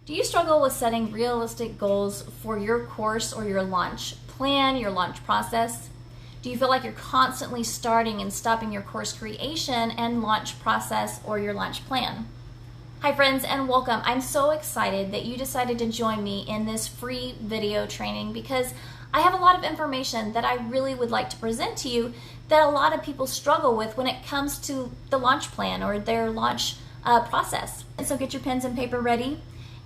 Do you struggle with setting realistic goals for your course or your launch plan, your launch process? Do you feel like you're constantly starting and stopping your course creation and launch process or your launch plan? Hi friends, and welcome. I'm so excited that you decided to join me in this free video training because I have a lot of information that I really would like to present to you that a lot of people struggle with when it comes to the launch plan or their launch process. And so get your pens and paper ready.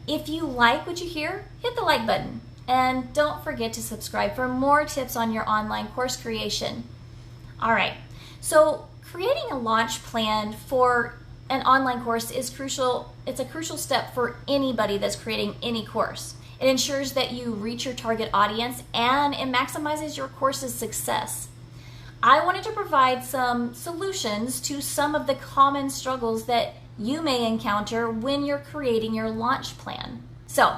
If you like what you hear, hit the like button. And don't forget to subscribe for more tips on your online course creation. All right, so creating a launch plan for an online course is crucial. It's a crucial step for anybody that's creating any course. It ensures that you reach your target audience and it maximizes your course's success. I wanted to provide some solutions to some of the common struggles that you may encounter when you're creating your launch plan. So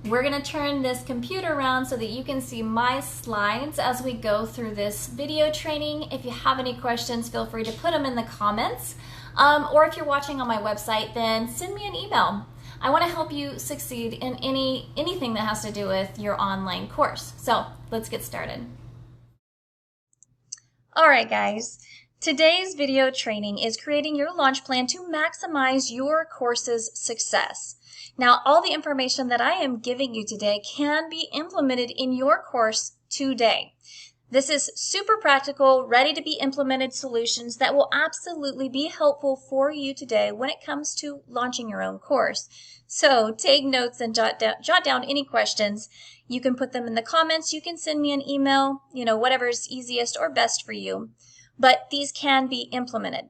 we're going to turn this computer around so that you can see my slides as we go through this video training. If you have any questions, feel free to put them in the comments. Or if you're watching on my website, then send me an email. I want to help you succeed in anything that has to do with your online course. So let's get started. All right, guys. Today's video training is creating your launch plan to maximize your course's success. Now, all the information that I am giving you today can be implemented in your course today. This is super practical, ready to be implemented solutions that will absolutely be helpful for you today when it comes to launching your own course. So take notes and jot down any questions. You can put them in the comments. You can send me an email, whatever's easiest or best for you. But these can be implemented.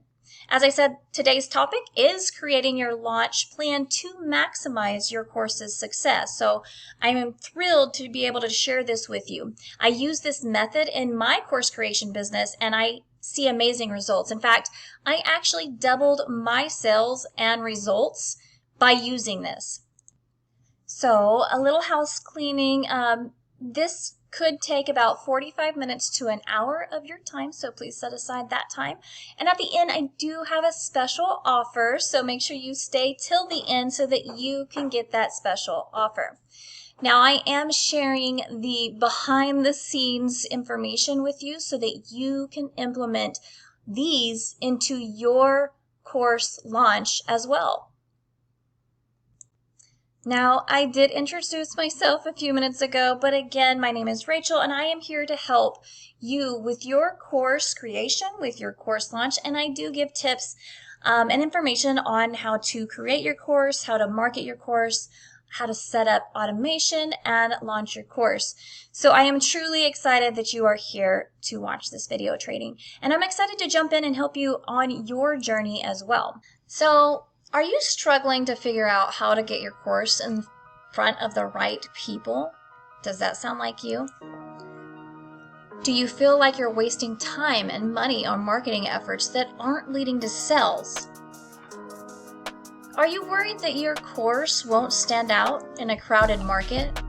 As I said, today's topic is creating your launch plan to maximize your course's success. So I am thrilled to be able to share this with you. I use this method in my course creation business and I see amazing results. In fact, I actually doubled my sales and results by using this. So a little house cleaning. This could take about 45 minutes to an hour of your time, so please set aside that time. And at the end, I do have a special offer, so make sure you stay till the end so that you can get that special offer. Now, I am sharing the behind-the-scenes information with you so that you can implement these into your course launch as well. Now, I did introduce myself a few minutes ago, but again, my name is Rachel, and I am here to help you with your course creation, with your course launch, and I do give tips and information on how to create your course, how to market your course, how to set up automation, and launch your course. So I am truly excited that you are here to watch this video training, and I'm excited to jump in and help you on your journey as well. So, are you struggling to figure out how to get your course in front of the right people? Does that sound like you? Do you feel like you're wasting time and money on marketing efforts that aren't leading to sales? Are you worried that your course won't stand out in a crowded market?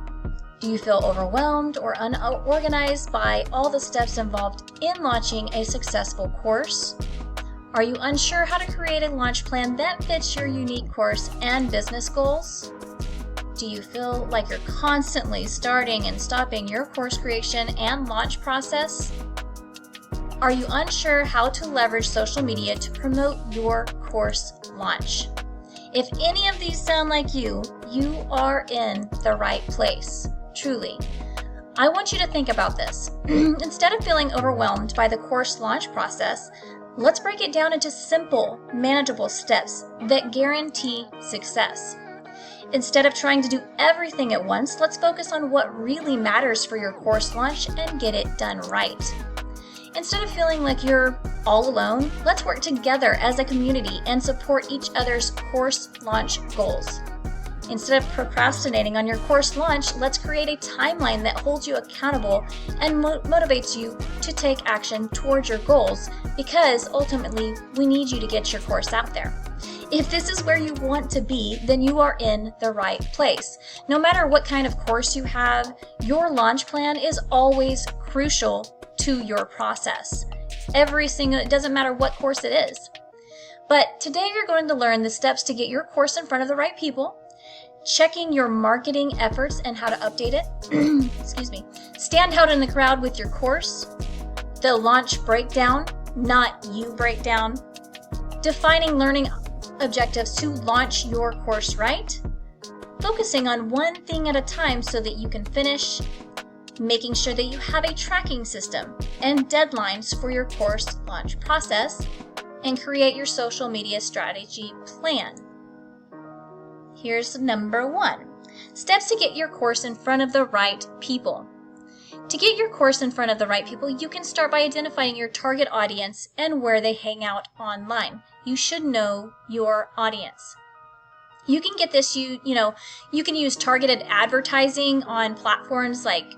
Do you feel overwhelmed or unorganized by all the steps involved in launching a successful course? Are you unsure how to create a launch plan that fits your unique course and business goals? Do you feel like you're constantly starting and stopping your course creation and launch process? Are you unsure how to leverage social media to promote your course launch? If any of these sound like you are in the right place, truly. I want you to think about this. Instead of feeling overwhelmed by the course launch process, let's break it down into simple, manageable steps that guarantee success. Instead of trying to do everything at once, let's focus on what really matters for your course launch and get it done right. Instead of feeling like you're all alone, let's work together as a community and support each other's course launch goals. Instead of procrastinating on your course launch, let's create a timeline that holds you accountable and motivates you to take action towards your goals, because ultimately we need you to get your course out there. If this is where you want to be, then you are in the right place. No matter what kind of course you have, your launch plan is always crucial to your process. It doesn't matter what course it is. But today you're going to learn the steps to get your course in front of the right people, checking your marketing efforts and how to update it. Excuse me. Stand out in the crowd with your course. The launch breakdown, not you breakdown. Defining learning objectives to launch your course right. Focusing on one thing at a time so that you can finish. Making sure that you have a tracking system and deadlines for your course launch process. And create your social media strategy plan. Here's number 1. Steps to get your course in front of the right people. To get your course in front of the right people, you can start by identifying your target audience and where they hang out online. You should know your audience. You can get this, you can use targeted advertising on platforms like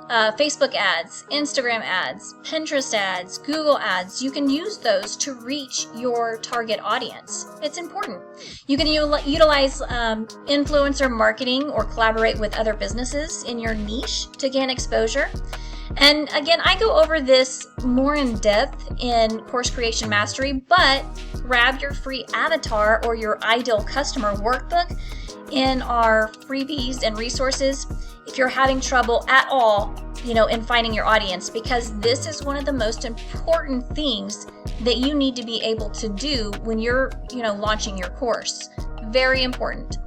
Facebook ads, Instagram ads, Pinterest ads, Google ads. You can use those to reach your target audience. It's important. You can utilize influencer marketing or collaborate with other businesses in your niche to gain exposure. And again, I go over this more in depth in Course Creation Mastery, but grab your free avatar or your ideal customer workbook in our freebies and resources if you're having trouble at all, in finding your audience, because this is one of the most important things that you need to be able to do when you're, launching your course. Very important.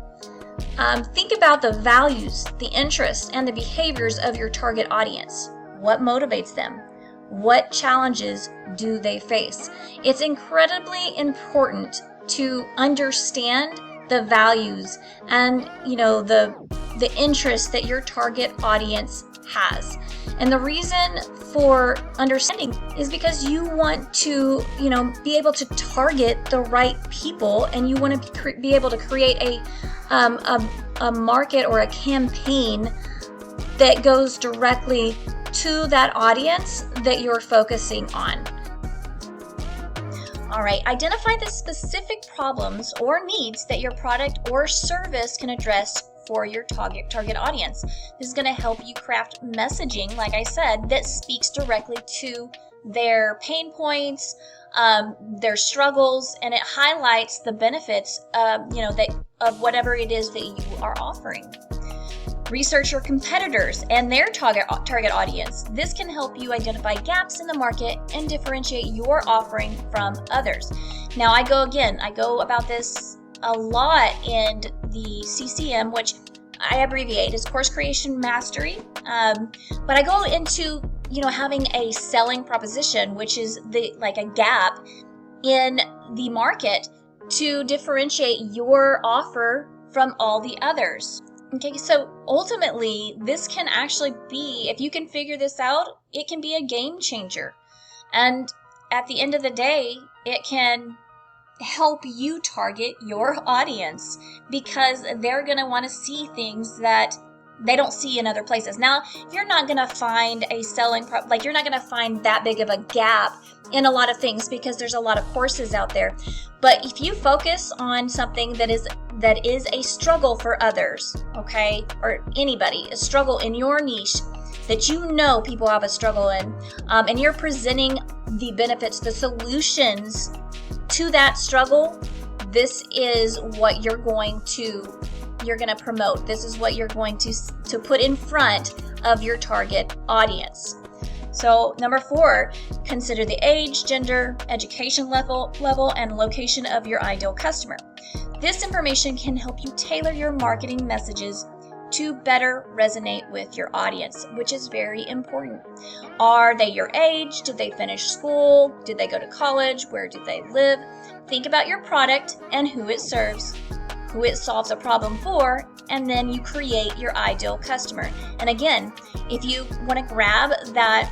Think about the values, the interests, and the behaviors of your target audience. What motivates them? What challenges do they face? It's incredibly important to understand the values and the interests that your target audience has. And the reason for understanding is because you want to be able to target the right people, and you want to be able to create a market or a campaign that goes directly to that audience that you're focusing on. All right, identify the specific problems or needs that your product or service can address for your target audience. This is going to help you craft messaging, like I said, that speaks directly to their pain points, their struggles, and it highlights the benefits, of whatever it is that you are offering. Research your competitors and their target audience. This can help you identify gaps in the market and differentiate your offering from others. Now, I go about this a lot in the CCM, which I abbreviate as Course Creation Mastery. But I go into, having a selling proposition, which is a gap in the market to differentiate your offer from all the others. Okay, so ultimately, this can actually be, if you can figure this out, it can be a game changer. And at the end of the day, it can help you target your audience because they're going to want to see things that they don't see in other places. Now, you're not going to find a you're not going to find that big of a gap in a lot of things because there's a lot of courses out there. But if you focus on something that is a struggle for others, okay, or anybody, a struggle in your niche that people have a struggle in, and you're presenting the benefits, the solutions to that struggle, this is what you're going to promote. This is what you're going to put in front of your target audience. So number 4, consider the age, gender, education level, and location of your ideal customer. This information can help you tailor your marketing messages to better resonate with your audience, which is very important. Are they your age? Did they finish school? Did they go to college? Where do they live? Think about your product and who it serves, who it solves a problem for, and then you create your ideal customer. And again, if you want to grab that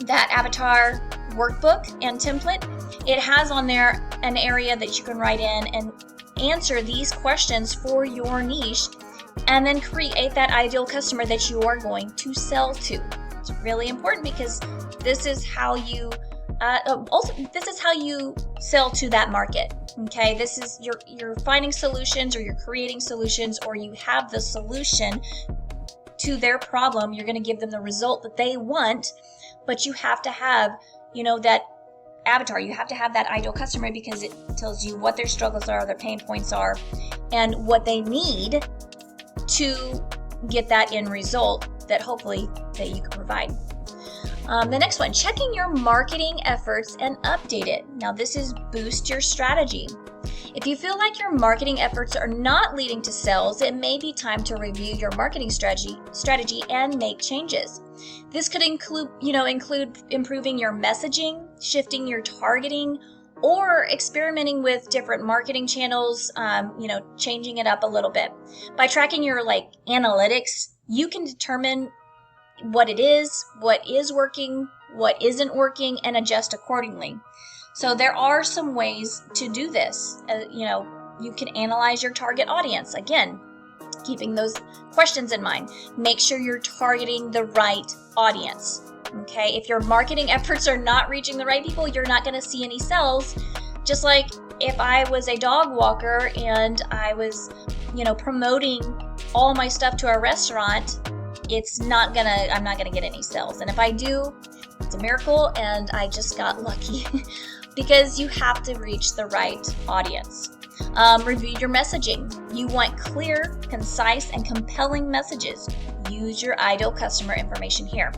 avatar workbook and template, it has on there an area that you can write in and answer these questions for your niche, and then create that ideal customer that you are going to sell to. It's really important because this is how you sell to that market. Okay, this is you're finding solutions, or you're creating solutions, or you have the solution to their problem. You're going to give them the result that they want, but you have to have, that avatar. You have to have that ideal customer because it tells you what their struggles are, their pain points are, and what they need to get that end result that hopefully that you can provide. The next one, checking your marketing efforts and update it. Now this is boost your strategy. If you feel like your marketing efforts are not leading to sales, it may be time to review your marketing strategy and make changes. This could include improving your messaging, shifting your targeting, or experimenting with different marketing channels, changing it up a little bit. By tracking your analytics, you can determine what is working, what isn't working, and adjust accordingly. So there are some ways to do this. You can analyze your target audience. Again, keeping those questions in mind. Make sure you're targeting the right audience. Okay, if your marketing efforts are not reaching the right people, you're not going to see any sales. Just like if I was a dog walker and I was, promoting all my stuff to a restaurant, I'm not gonna get any sales. And if I do, it's a miracle and I just got lucky because you have to reach the right audience. Review your messaging. You want clear, concise, and compelling messages. Use your ideal customer information here.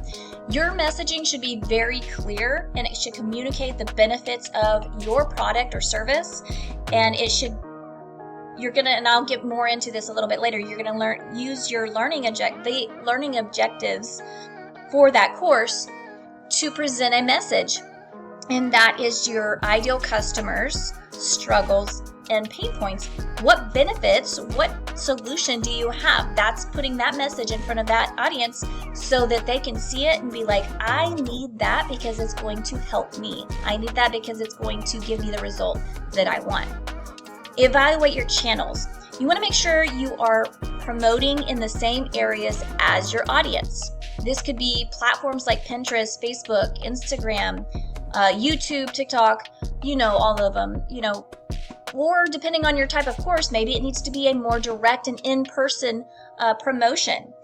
Your messaging should be very clear and it should communicate the benefits of your product or service. And and I'll get more into this a little bit later, you're gonna use your learning objectives for that course to present a message. And that is your ideal customers, struggles, and pain points. What benefits, what solution do you have? That's putting that message in front of that audience so that they can see it and be like, I need that because it's going to help me. I need that because it's going to give me the result that I want. Evaluate your channels. You want to make sure you are promoting in the same areas as your audience. This could be platforms like Pinterest, Facebook, Instagram, YouTube, TikTok, all of them, or depending on your type of course, maybe it needs to be a more direct and in-person promotion.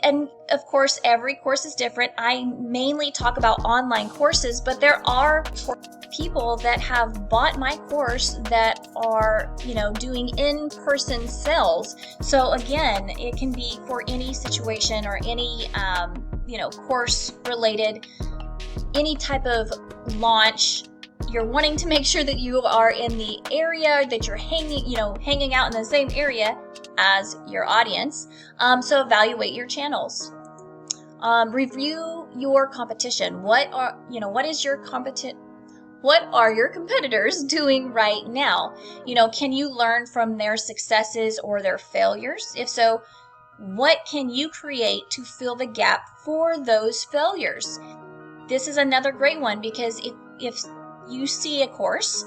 And of course, every course is different. I mainly talk about online courses, but there are people that have bought my course that are, doing in-person sales. So again, it can be for any situation or any, course related, any type of launch. You're wanting to make sure that you are in the area, that you're hanging out in the same area as your audience. So evaluate your channels. Review your competition. What are your competitors doing right now? Can you learn from their successes or their failures? If so, what can you create to fill the gap for those failures? This is another great one because if you see a course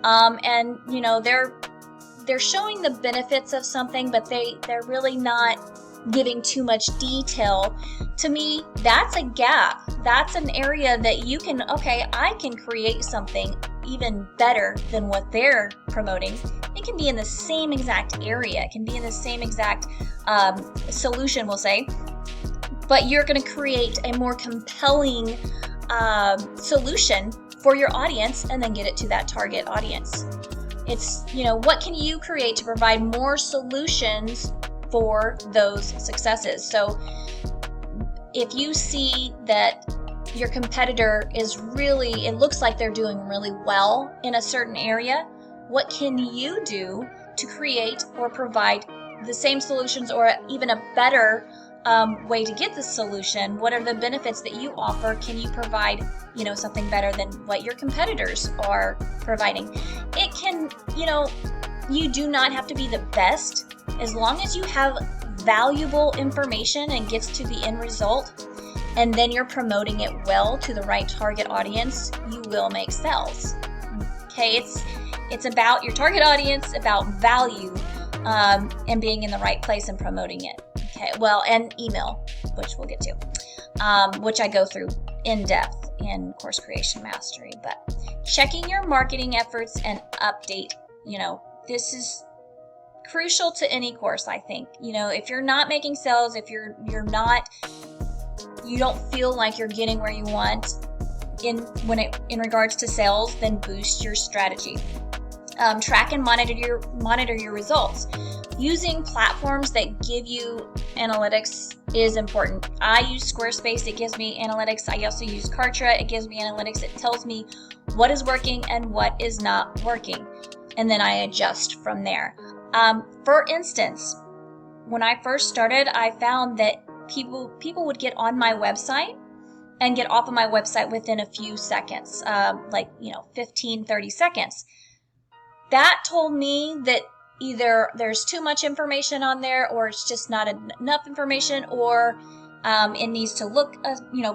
and they're showing the benefits of something, but they're really not giving too much detail. To me, that's a gap. That's an area that you can, I can create something even better than what they're promoting. It can be in the same exact area. It can be in the same exact solution, we'll say, but you're going to create a more compelling solution for your audience and then get it to that target audience. It's, what can you create to provide more solutions for those successes? So if you see that your competitor it looks like they're doing really well in a certain area, what can you do to create or provide the same solutions or even a better way to get the solution? What are the benefits that you offer? Can you provide, something better than what your competitors are providing? It can, you do not have to be the best. As long as you have valuable information and gets to the end result, and then you're promoting it well to the right target audience, you will make sales. Okay, it's about your target audience, about value, and being in the right place and promoting it. Okay, well, and email, which we'll get to, which I go through in depth in Course Creation Mastery. But checking your marketing efforts and update, this is crucial to any course, I think. If you're not making sales, if you don't feel like you're getting where you want in regards to sales, then boost your strategy. Track and monitor your results. Using platforms that give you analytics is important. I use Squarespace, it gives me analytics. I also use Kartra, it gives me analytics. It tells me what is working and what is not working. And then I adjust from there. For instance, when I first started, I found that people would get on my website and get off of my website within a few seconds, 15, 30 seconds. That told me that either there's too much information on there, or it's just not enough information, or it needs to look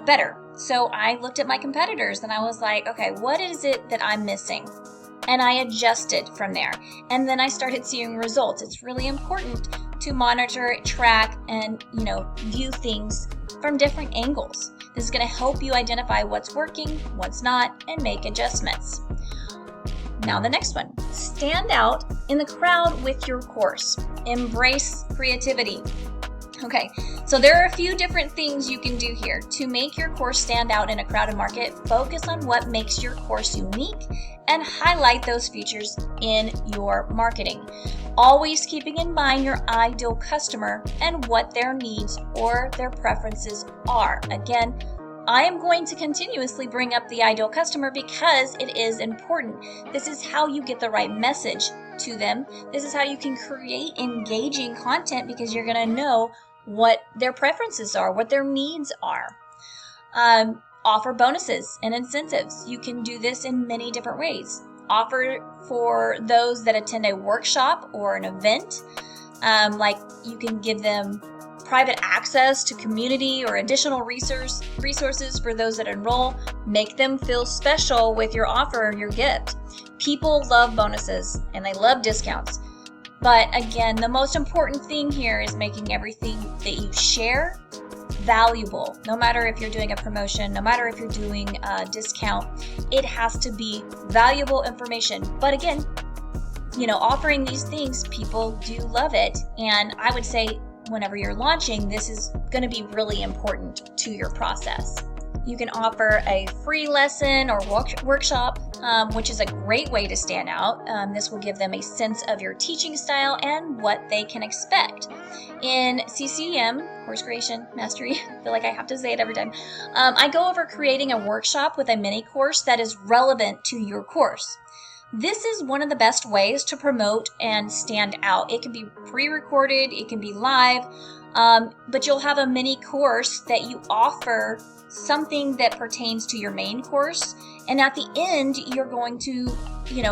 better. So I looked at my competitors and I was like, okay, what is it that I'm missing? And I adjusted from there. And then I started seeing results. It's really important to monitor, track, and view things from different angles. This is going to help you identify what's working, what's not, and make adjustments. Now the next one, stand out in the crowd with your course. Embrace creativity. Okay, so there are a few different things you can do here to make your course stand out in a crowded market. Focus on what makes your course unique and highlight those features in your marketing. Always keeping in mind your ideal customer and what their needs or their preferences are. Again, I am going to continuously bring up the ideal customer because it is important. This is how you get the right message to them. This is how you can create engaging content, because you're going to know what their preferences are, what their needs are. Offer bonuses and incentives. You can do this in many different ways. Offer for those that attend a workshop or an event. Like you can give them private access to community or additional resources for those that enroll. Make them feel special with your offer or your gift. People love bonuses and they love discounts. But again, the most important thing here is making everything that you share valuable. No matter if you're doing a promotion, no matter if you're doing a discount, it has to be valuable information. But again, offering these things, people do love it. And I would say whenever you're launching, this is going to be really important to your process. You can offer a free lesson or workshop, which is a great way to stand out. This will give them a sense of your teaching style and what they can expect. In CCM, Course Creation Mastery, I feel like I have to say it every time, I go over creating a workshop with a mini course that is relevant to your course. This is one of the best ways to promote and stand out. It can be pre-recorded, it can be live, but you'll have a mini course that you offer something that pertains to your main course. And at the end, you're going to,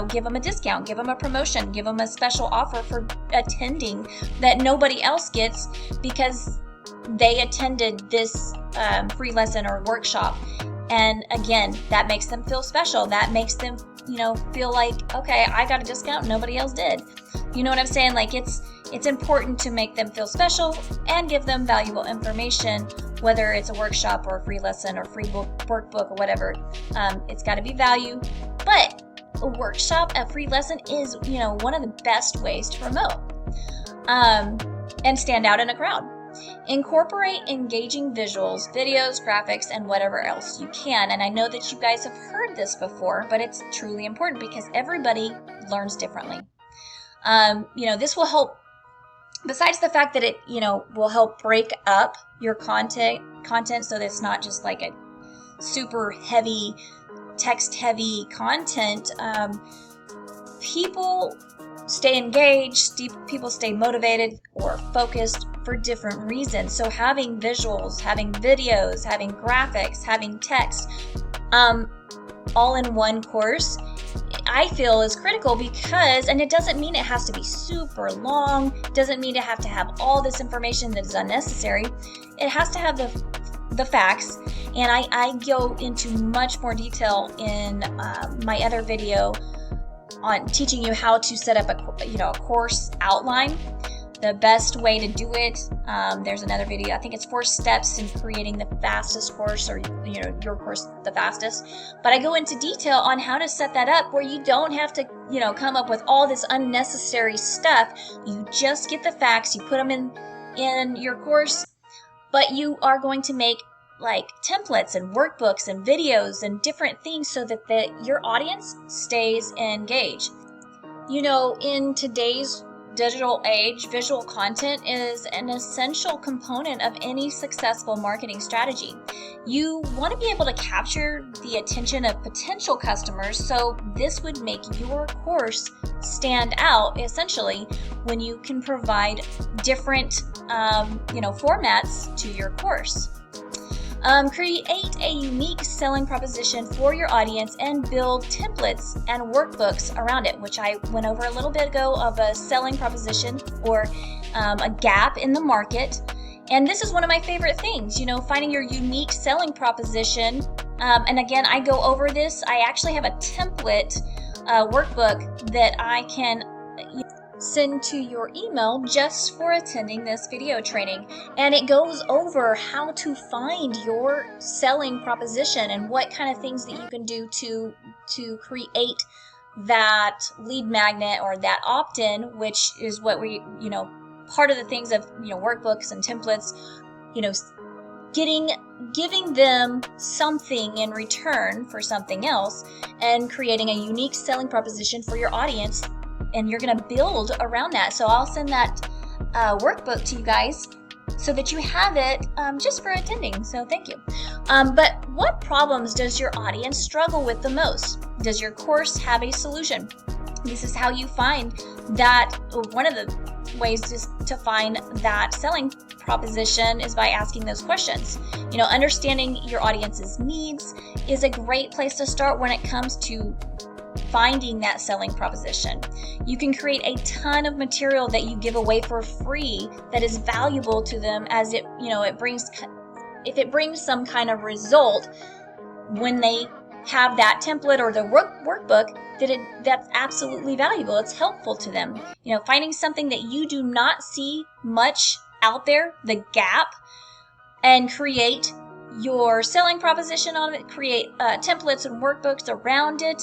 give them a discount, give them a promotion, give them a special offer for attending that nobody else gets because they attended this free lesson or workshop. And again, that makes them feel special. That makes them, feel like, okay, I got a discount, nobody else did. You know what I'm saying? Like it's important to make them feel special and give them valuable information, whether it's a workshop or a free lesson or free workbook or whatever. It's got to be value. But a workshop, a free lesson is, one of the best ways to promote and stand out in a crowd. Incorporate engaging visuals, videos, graphics, and whatever else you can. And I know that you guys have heard this before, but it's truly important because everybody learns differently. This will help, besides the fact that it, will help break up your content so that it's not just like a super heavy, text-heavy content. People stay engaged, people stay motivated or focused for different reasons. So having visuals, having videos, having graphics, having text, all in one course, I feel is critical because, and it doesn't mean it has to be super long, doesn't mean it have to have all this information that is unnecessary. It has to have the facts, and I go into much more detail in my other video on teaching you how to set up a course outline. The best way to do it, there's another video, I think it's 4 steps in creating the fastest course, or your course the fastest. But I go into detail on how to set that up where you don't have to come up with all this unnecessary stuff. You just get the facts, you put them in your course, but you are going to make like templates and workbooks and videos and different things so that your audience stays engaged. In today's digital age, visual content is an essential component of any successful marketing strategy. You want to be able to capture the attention of potential customers, so this would make your course stand out essentially when you can provide different formats to your course. Create a unique selling proposition for your audience and build templates and workbooks around it, which I went over a little bit ago of a selling proposition or a gap in the market. And this is one of my favorite things, finding your unique selling proposition. And again, I go over this. I actually have a template workbook that I can send to your email just for attending this video training, and it goes over how to find your selling proposition and what kind of things that you can do to create that lead magnet or that opt-in, which is what we part of the things of workbooks and templates, giving them something in return for something else and creating a unique selling proposition for your audience. And you're going to build around that. So I'll send that workbook to you guys so that you have it just for attending. So thank you. But what problems does your audience struggle with the most? Does your course have a solution? This is how you find that. One of the ways to find that selling proposition is by asking those questions. Understanding your audience's needs is a great place to start when it comes to finding that selling proposition. You can create a ton of material that you give away for free that is valuable to them, as it brings some kind of result when they have that template or the workbook that's absolutely valuable. It's helpful to them. Finding something that you do not see much out there, the gap, and create your selling proposition on it, create templates and workbooks around it.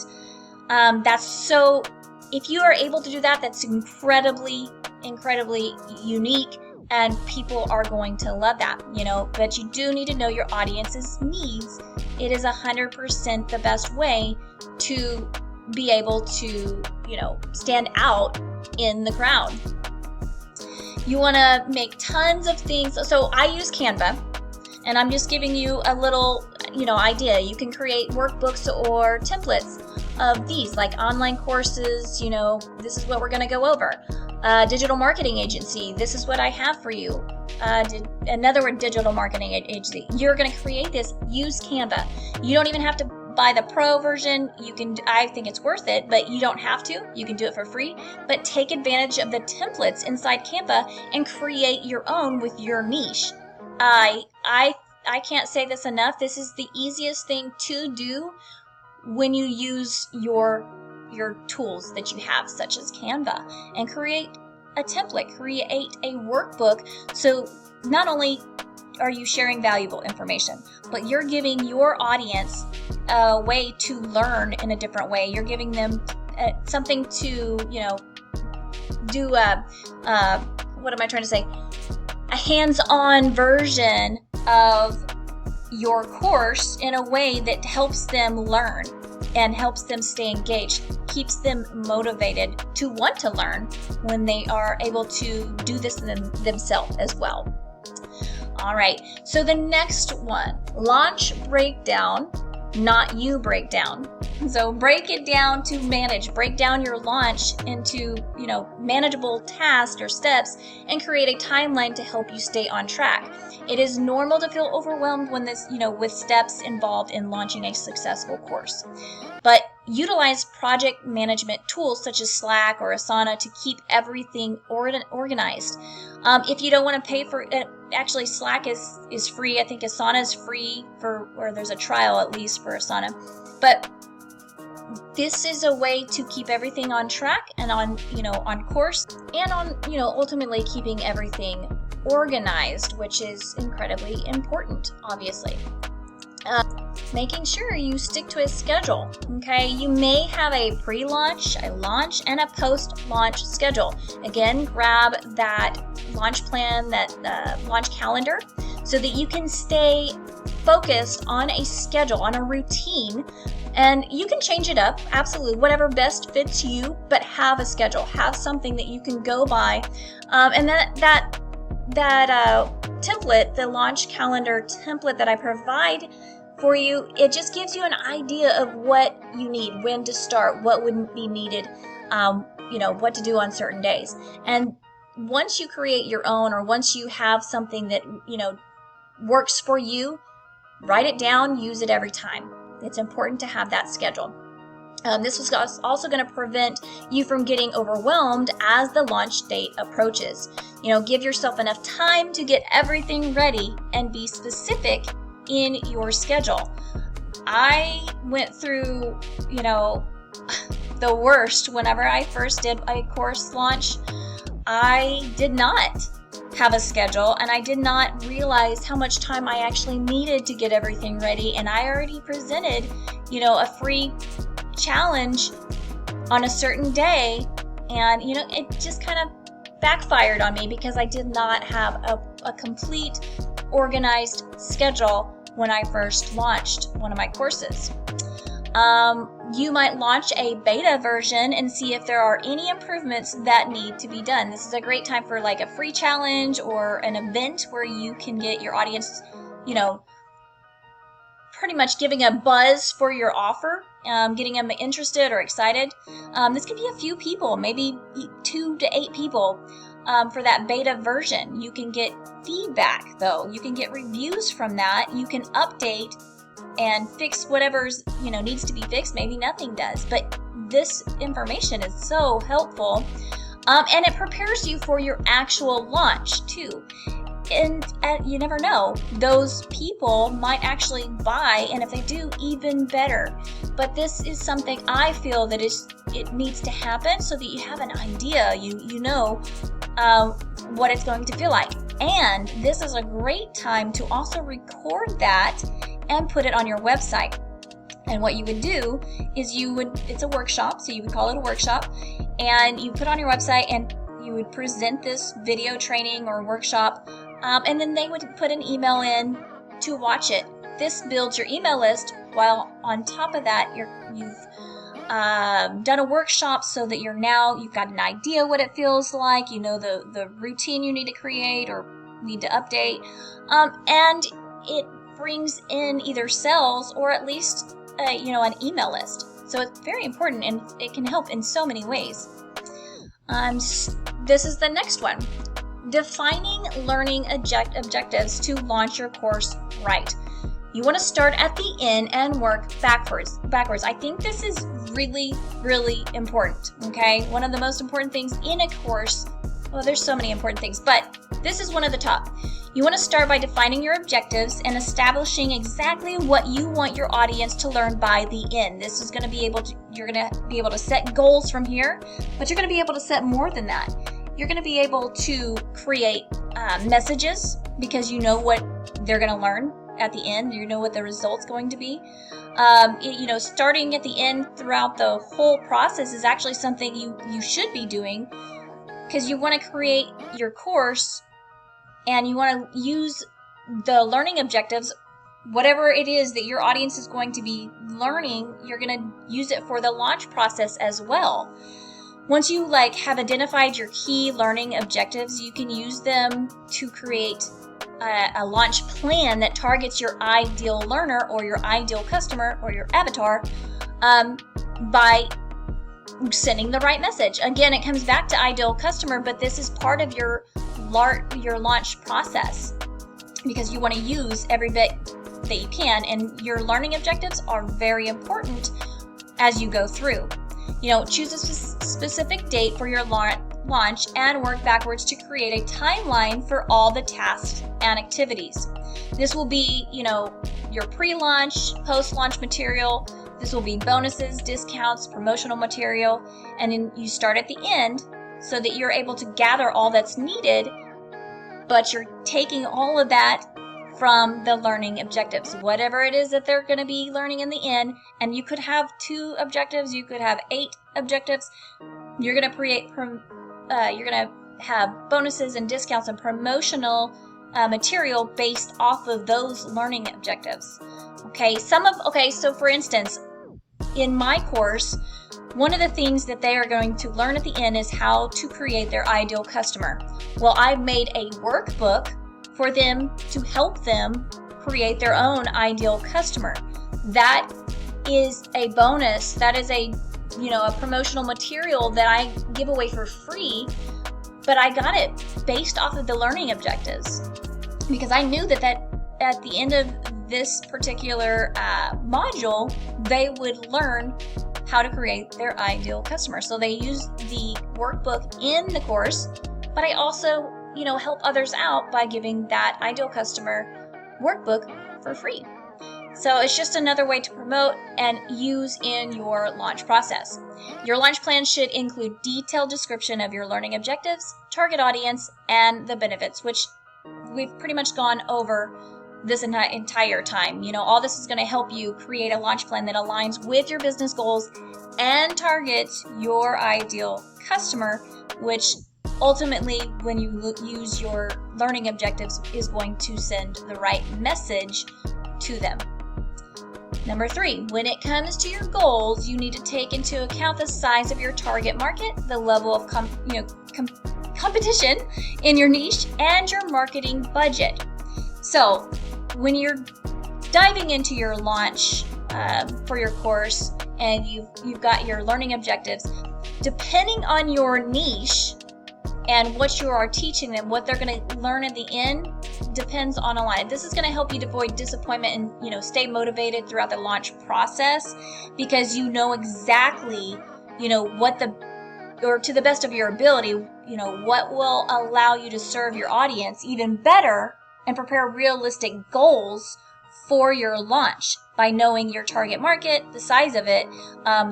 If you are able to do that, that's incredibly unique, and people are going to love that, but you do need to know your audience's needs. It is 100% the best way to be able to, stand out in the crowd. You want to make tons of things. So I use Canva, and I'm just giving you a little, idea. You can create workbooks or templates of these, like online courses. This is what we're going to go over. Digital marketing agency, this is what I have for you. Another digital marketing agency. You're going to create this. Use Canva. You don't even have to buy the pro version. I think it's worth it, but you don't have to. You can do it for free. But take advantage of the templates inside Canva and create your own with your niche. I can't say this enough. This is the easiest thing to do when you use your tools that you have, such as Canva, and create a template, create a workbook. So not only are you sharing valuable information, but you're giving your audience a way to learn in a different way. You're giving them something to, do what am I trying to say? A hands-on version of your course in a way that helps them learn and helps them stay engaged, keeps them motivated to want to learn when they are able to do this themselves as well. All right, so the next one, launch breakdown, not you breakdown. So break it down to manage, break down your launch into, manageable tasks or steps, and create a timeline to help you stay on track. It is normal to feel overwhelmed when with steps involved in launching a successful course. But utilize project management tools such as Slack or Asana to keep everything organized. If you don't want to pay for it, actually Slack is free. I think Asana is free or there's a trial at least for Asana. But this is a way to keep everything on track and on course, and on, ultimately keeping everything organized, which is incredibly important, obviously. Making sure you stick to a schedule, okay? You may have a pre-launch, a launch, and a post-launch schedule. Again, grab that launch plan, that launch calendar, so that you can stay focused on a schedule, on a routine, and you can change it up, absolutely, whatever best fits you, but have a schedule, have something that you can go by. And that template, the launch calendar template that I provide for you, it just gives you an idea of what you need, when to start, what would be needed, what to do on certain days. And once you create your own, or once you have something that, works for you, write it down, use it every time. It's important to have that schedule. This was also going to prevent you from getting overwhelmed as the launch date approaches. Give yourself enough time to get everything ready and be specific in your schedule. I went through, the worst whenever I first did a course launch. I did not have a schedule, and I did not realize how much time I actually needed to get everything ready. And I already presented, a free challenge on a certain day, and it just kind of backfired on me because I did not have a complete organized schedule when I first launched one of my courses. You might launch a beta version and see if there are any improvements that need to be done. This is a great time for like a free challenge or an event where you can get your audience, pretty much giving a buzz for your offer, getting them interested or excited. This could be a few people, maybe 2 to 8 people for that beta version. You can get feedback though. You can get reviews from that. You can update and fix whatever's needs to be fixed. Maybe nothing does, but this information is so helpful, and it prepares you for your actual launch too. And you never know, those people might actually buy, and if they do, even better. But this is something I feel that it needs to happen so that you have an idea, you know what it's going to feel like. And this is a great time to also record that and put it on your website. And what you would do is it's a workshop, so you would call it a workshop, and you put on your website and you would present this video training or workshop, and then they would put an email in to watch it. This builds your email list, while on top of that, you've done a workshop so that you've got an idea what it feels like, the routine you need to create or need to update, and it brings in either sales or at least an email list. So it's very important, and it can help in so many ways. This is the next one. Defining learning objectives to launch your course right. You want to start at the end and work backwards. I think this is really, really important, okay? One of the most important things in a course, well, there's so many important things, but this is one of the top. You want to start by defining your objectives and establishing exactly what you want your audience to learn by the end. This is going to be you're going to be able to set goals from here, but you're going to be able to set more than that. You're going to be able to create messages because you know what they're going to learn at the end. You know what the result's going to be. Starting at the end throughout the whole process is actually something you should be doing, because you want to create your course and you want to use the learning objectives, whatever it is that your audience is going to be learning, you're going to use it for the launch process as well. Once you have identified your key learning objectives, you can use them to create a launch plan that targets your ideal learner or your ideal customer or your avatar by sending the right message. Again, it comes back to ideal customer, but this is part of your launch process because you want to use every bit that you can, and your learning objectives are very important as you go through. Choose a specific date for your launch and work backwards to create a timeline for all the tasks and activities. This will be, your pre-launch, post-launch material. This will be bonuses, discounts, promotional material, and then you start at the end so that you're able to gather all that's needed, but you're taking all of that from the learning objectives, whatever it is that they're going to be learning in the end. And you could have 2 objectives, you could have 8 objectives. You're going to have bonuses and discounts and promotional material based off of those learning objectives. So for instance, in my course, one of the things that they are going to learn at the end is how to create their ideal customer. Well, I made a workbook for them to help them create their own ideal customer. That is a bonus. That is a promotional material that I give away for free, but I got it based off of the learning objectives because I knew that at the end of this particular module, they would learn how to create their ideal customer. So they use the workbook in the course, but I also, help others out by giving that ideal customer workbook for free. So it's just another way to promote and use in your launch process. Your launch plan should include detailed description of your learning objectives, target audience, and the benefits, which we've pretty much gone over this entire time. All this is going to help you create a launch plan that aligns with your business goals and targets your ideal customer, which ultimately, when you use your learning objectives, is going to send the right message to them. Number 3, when it comes to your goals, you need to take into account the size of your target market, the level of competition in your niche, and your marketing budget. So when you're diving into your launch for your course and you've got your learning objectives, depending on your niche and what you are teaching them, what they're going to learn in the end depends on a lot. This is going to help you avoid disappointment and stay motivated throughout the launch process, because you know exactly what to the best of your ability, what will allow you to serve your audience even better and prepare realistic goals for your launch by knowing your target market, the size of it,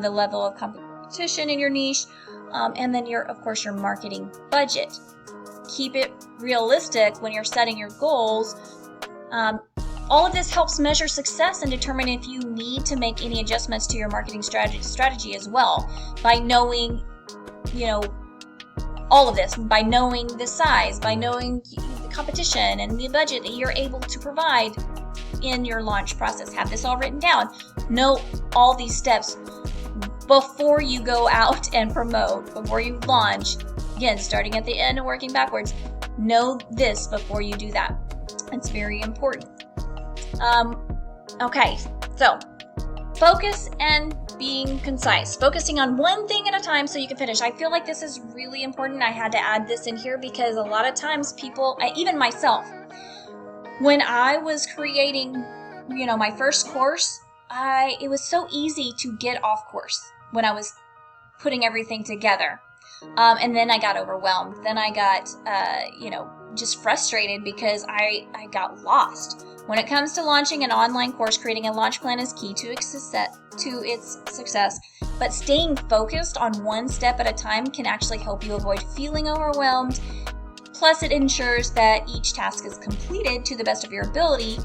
the level of competition in your niche, and then your marketing budget. Keep it realistic when you're setting your goals. All of this helps measure success and determine if you need to make any adjustments to your marketing strategy as well, by knowing, all of this, by knowing the size, by knowing the competition and the budget that you're able to provide in your launch process. Have this all written down. Know all these steps before you go out and promote, before you launch. Again, starting at the end and working backwards. Know this before you do that. It's very important. So focus and being concise. Focusing on one thing at a time so you can finish. I feel like this is really important. I had to add this in here because a lot of times people, even myself, when I was creating, my first course, it was so easy to get off course when I was putting everything together. And then I got overwhelmed. Then I got, just frustrated because I got lost. When it comes to launching an online course, creating a launch plan is key to its success. But staying focused on one step at a time can actually help you avoid feeling overwhelmed. Plus, it ensures that each task is completed to the best of your ability.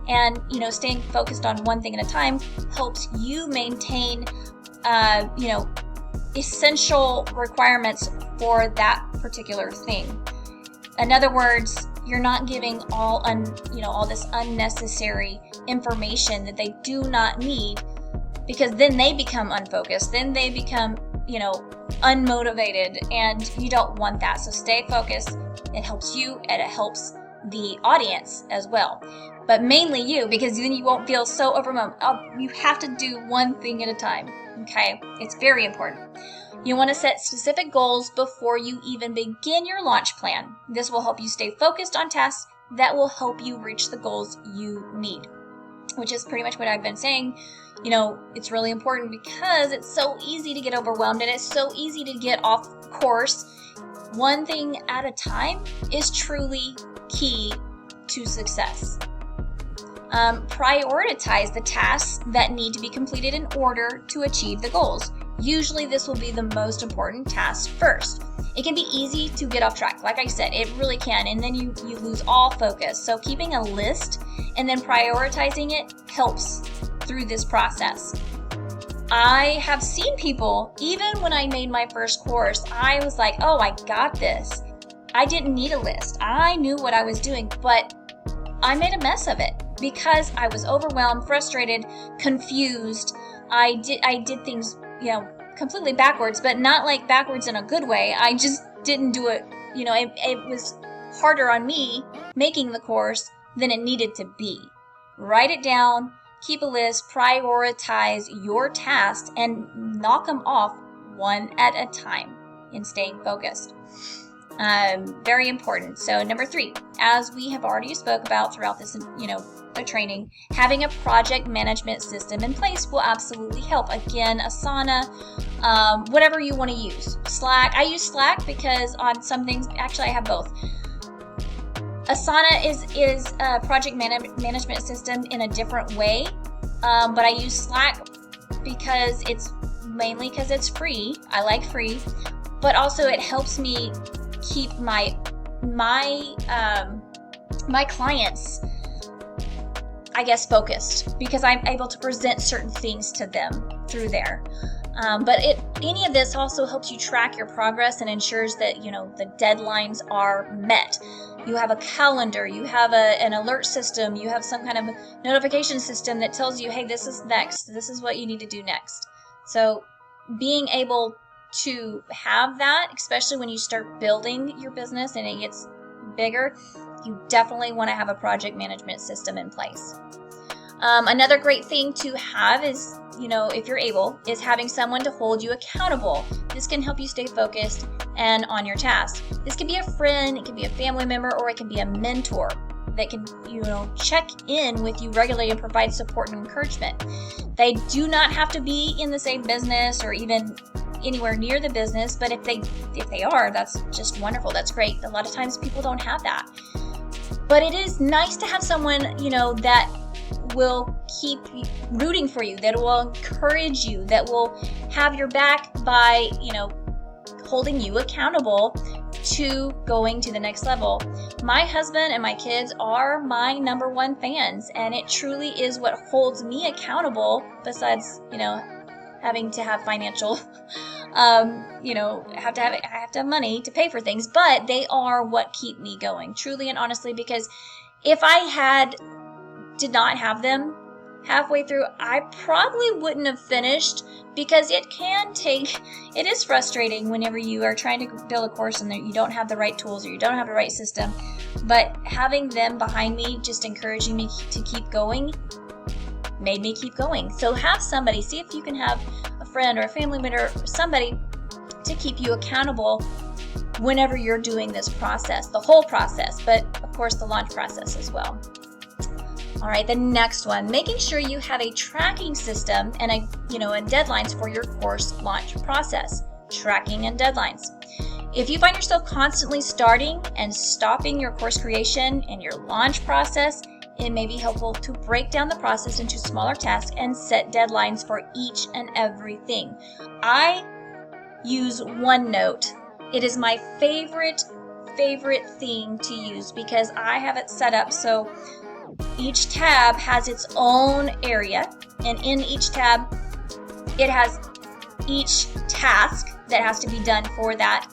And, staying focused on one thing at a time helps you maintain, essential requirements for that particular thing. In other words, you're not giving all this unnecessary information that they do not need, because then they become unfocused. Then they become, unmotivated, and you don't want that. So stay focused. It helps you and it helps the audience as well. But mainly you, because then you won't feel so overwhelmed. You have to do one thing at a time. Okay? It's very important. You want to set specific goals before you even begin your launch plan. This will help you stay focused on tasks that will help you reach the goals you need, which is pretty much what I've been saying. It's really important because it's so easy to get overwhelmed and it's so easy to get off course. One thing at a time is truly key to success. Prioritize the tasks that need to be completed in order to achieve the goals. Usually this will be the most important task first. It can be easy to get off track. Like I said, it really can. And then you lose all focus. So keeping a list and then prioritizing it helps through this process. I have seen people, even when I made my first course, I was like, oh, I got this. I didn't need a list. I knew what I was doing, but I made a mess of it because I was overwhelmed, frustrated, confused. I did things, completely backwards, but not like backwards in a good way. I just didn't do it. It was harder on me making the course than it needed to be. Write it down, keep a list, prioritize your tasks, and knock them off one at a time in staying focused. Very important. So number 3, as we have already spoke about throughout this, the training, having a project management system in place will absolutely help. Again, Asana, whatever you want to use. Slack. I use Slack because on some things, actually I have both. Asana is a project management system in a different way, but I use Slack because it's free. I like free, but also it helps me keep my clients, I guess, focused because I'm able to present certain things to them through there. But any of this also helps you track your progress and ensures that the deadlines are met. You have a calendar, you have an alert system, you have some kind of notification system that tells you, hey, this is next, this is what you need to do next. So being able to have that, especially when you start building your business and it gets bigger, you definitely want to have a project management system in place. Another great thing to have is, if you're able, is having someone to hold you accountable. This can help you stay focused and on your task. This can be a friend, it can be a family member, or it can be a mentor that can, check in with you regularly and provide support and encouragement. They do not have to be in the same business or even anywhere near the business, but if they are, that's just wonderful. That's great. A lot of times people don't have that. But it is nice to have someone, that will keep rooting for you, that will encourage you, that will have your back by, holding you accountable to going to the next level. My husband and my kids are my number one fans, and it truly is what holds me accountable besides, having to have financial, I have to have money to pay for things, but they are what keep me going, truly and honestly, because if I did not have them halfway through, I probably wouldn't have finished, because it is frustrating whenever you are trying to build a course and you don't have the right tools or you don't have the right system, but having them behind me just encouraging me to keep going made me keep going. So have somebody, see if you can have a friend or a family member or somebody to keep you accountable whenever you're doing this process, the whole process, but of course the launch process as well. All right, the next one, making sure you have a tracking system and and deadlines for your course launch process. Tracking and deadlines. If you find yourself constantly starting and stopping your course creation and your launch process, it may be helpful to break down the process into smaller tasks and set deadlines for each and everything. I use OneNote. It is my favorite thing to use because I have it set up so each tab has its own area, and in each tab it has each task that has to be done for that